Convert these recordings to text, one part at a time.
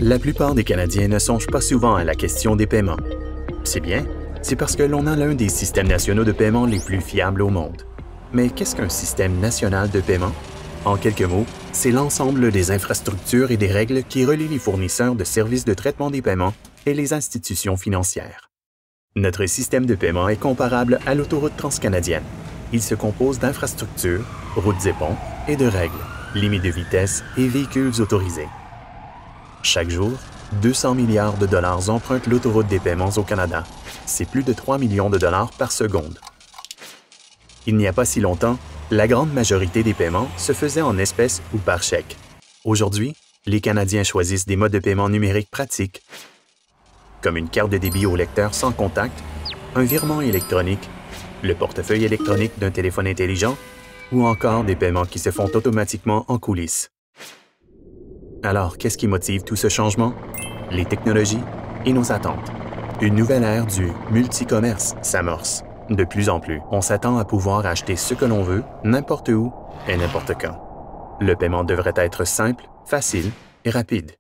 La plupart des Canadiens ne songent pas souvent à la question des paiements. C'est bien, c'est parce que l'on a l'un des systèmes nationaux de paiement les plus fiables au monde. Mais qu'est-ce qu'un système national de paiement? En quelques mots, c'est l'ensemble des infrastructures et des règles qui relient les fournisseurs de services de traitement des paiements et les institutions financières. Notre système de paiement est comparable à l'autoroute transcanadienne. Il se compose d'infrastructures, routes et ponts, et de règles, limites de vitesse et véhicules autorisés. Chaque jour, 200 milliards de dollars empruntent l'autoroute des paiements au Canada. C'est plus de 3 millions de dollars par seconde. Il n'y a pas si longtemps, la grande majorité des paiements se faisaient en espèces ou par chèque. Aujourd'hui, les Canadiens choisissent des modes de paiement numériques pratiques, comme une carte de débit au lecteur sans contact, un virement électronique, le portefeuille électronique d'un téléphone intelligent ou encore des paiements qui se font automatiquement en coulisses. Alors, qu'est-ce qui motive tout ce changement? Les technologies et nos attentes. Une nouvelle ère du multicommerce s'amorce. De plus en plus, on s'attend à pouvoir acheter ce que l'on veut, n'importe où et n'importe quand. Le paiement devrait être simple, facile et rapide.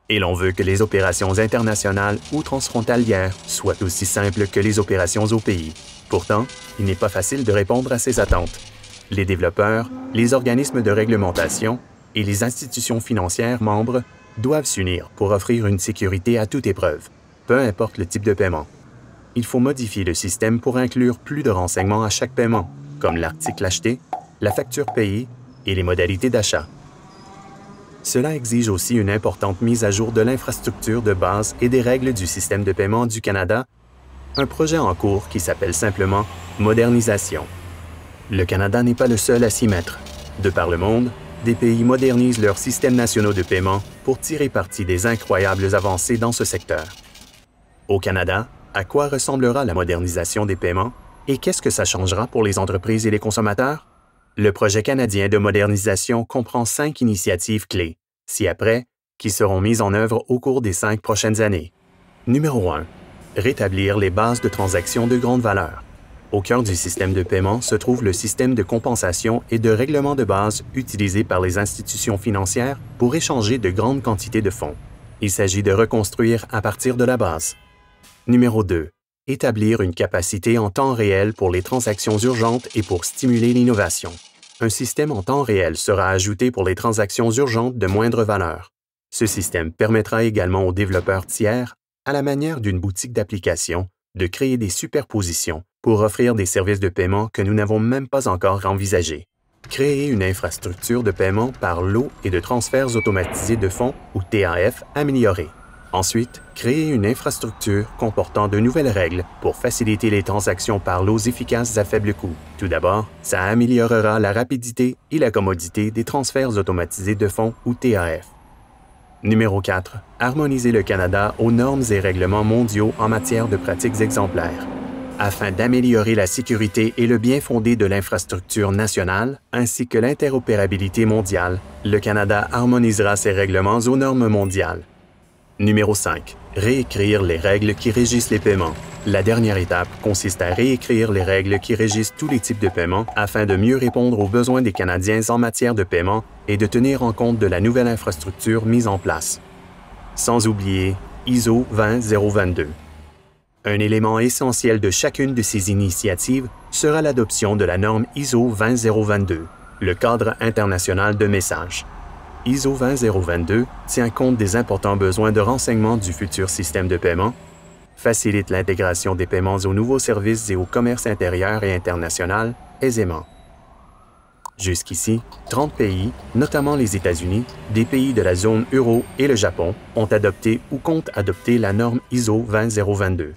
Et l'on veut que les opérations internationales ou transfrontalières soient aussi simples que les opérations au pays. Pourtant, il n'est pas facile de répondre à ces attentes. Les développeurs, les organismes de réglementation et les institutions financières membres doivent s'unir pour offrir une sécurité à toute épreuve, peu importe le type de paiement. Il faut modifier le système pour inclure plus de renseignements à chaque paiement, comme l'article acheté, la facture payée et les modalités d'achat. Cela exige aussi une importante mise à jour de l'infrastructure de base et des règles du système de paiement du Canada, un projet en cours qui s'appelle simplement « Modernisation ». Le Canada n'est pas le seul à s'y mettre. De par le monde, des pays modernisent leurs systèmes nationaux de paiement pour tirer parti des incroyables avancées dans ce secteur. Au Canada, à quoi ressemblera la modernisation des paiements et qu'est-ce que ça changera pour les entreprises et les consommateurs? Le projet canadien de modernisation comprend 5 initiatives clés, ci-après, qui seront mises en œuvre au cours des 5 prochaines années. Numéro 1. Rétablir les bases de transactions de grande valeur. Au cœur du système de paiement se trouve le système de compensation et de règlement de base utilisé par les institutions financières pour échanger de grandes quantités de fonds. Il s'agit de reconstruire à partir de la base. Numéro 2. Établir une capacité en temps réel pour les transactions urgentes et pour stimuler l'innovation. Un système en temps réel sera ajouté pour les transactions urgentes de moindre valeur. Ce système permettra également aux développeurs tiers, à la manière d'une boutique d'applications, de créer des superpositions pour offrir des services de paiement que nous n'avons même pas encore envisagés. Créer une infrastructure de paiement par lot et de transferts automatisés de fonds, ou TAF, améliorée. Ensuite, créer une infrastructure comportant de nouvelles règles pour faciliter les transactions par lots efficaces à faible coût. Tout d'abord, ça améliorera la rapidité et la commodité des transferts automatisés de fonds, ou TAF. Numéro 4. Harmoniser le Canada aux normes et règlements mondiaux en matière de pratiques exemplaires. Afin d'améliorer la sécurité et le bien-fondé de l'infrastructure nationale, ainsi que l'interopérabilité mondiale, le Canada harmonisera ses règlements aux normes mondiales. Numéro 5. Réécrire les règles qui régissent les paiements. La dernière étape consiste à réécrire les règles qui régissent tous les types de paiements afin de mieux répondre aux besoins des Canadiens en matière de paiement et de tenir en compte de la nouvelle infrastructure mise en place. Sans oublier ISO 20022. Un élément essentiel de chacune de ces initiatives sera l'adoption de la norme ISO 20022, le cadre international de messages. ISO 20022 tient compte des importants besoins de renseignement du futur système de paiement, facilite l'intégration des paiements aux nouveaux services et au commerce intérieur et international aisément. Jusqu'ici, 30 pays, notamment les États-Unis, des pays de la zone euro et le Japon, ont adopté ou comptent adopter la norme ISO 20022.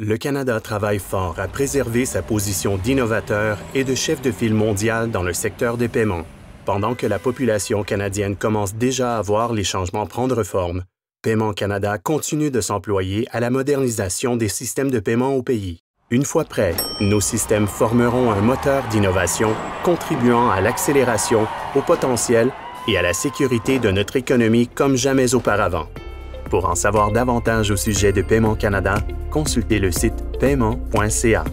Le Canada travaille fort à préserver sa position d'innovateur et de chef de file mondial dans le secteur des paiements. Pendant que la population canadienne commence déjà à voir les changements prendre forme, Paiement Canada continue de s'employer à la modernisation des systèmes de paiement au pays. Une fois prêts, nos systèmes formeront un moteur d'innovation contribuant à l'accélération, au potentiel et à la sécurité de notre économie comme jamais auparavant. Pour en savoir davantage au sujet de Paiement Canada, consultez le site paiement.ca.